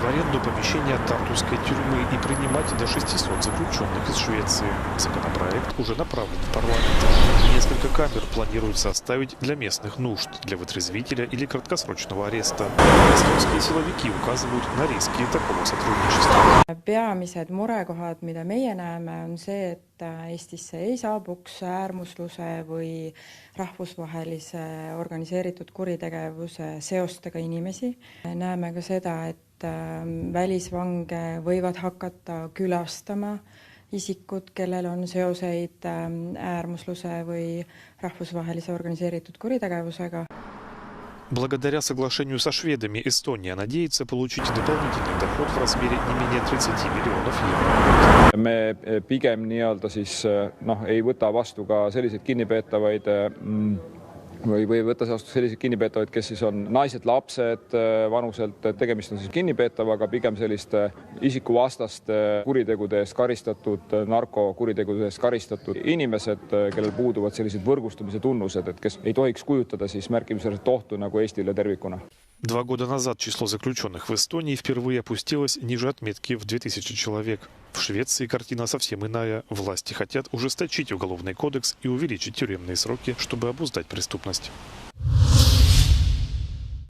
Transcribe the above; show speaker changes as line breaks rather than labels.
в аренду помещения Тартуской тюрьмы и принимать до 600 заключенных из Швеции. Законопроект уже направлен в парламент. Несколько камер планируется оставить для местных нужд, для вытрезвителя или краткосрочного ареста. Эстонские силовики указывают на риски такого сотрудничества.
Peamised murekohad, mida meie näeme, on see, et Eestisse ei saabuks äärmusluse või rahvusvahelise organiseeritud kuritegevuse seostega inimesi. Näeme ka seda, et välisvange võivad hakata külastama isikud, kellel on seoseid äärmusluse või rahvusvahelise organiseeritud kuritegevusega.
Благодаря соглашению со шведами Эстония надеется получить дополнительный доход в размере не менее 30 миллионов евро.
Me pigem ei võta vastu ka selliseid kinnipeetavaid või võtta vastu selliseid kinnipeetavaid, kes siis on naised, lapsed vanuselt, tegemist on siis kinnipeetavaga pigem selliste isikuvastaste kuritegude eest karistatud, narkokuritegude eest karistatud inimesed, kellel puuduvad sellised võrgustumise tunnused, et kes ei tohiks kujutada siis märkimisväärset ohtu nagu Eestile tervikuna.
2 года назад число заключенных в Эстонии впервые опустилось ниже отметки в 2000 человек. В Швеции картина совсем иная. Власти хотят ужесточить уголовный кодекс и увеличить тюремные сроки, чтобы обуздать преступность.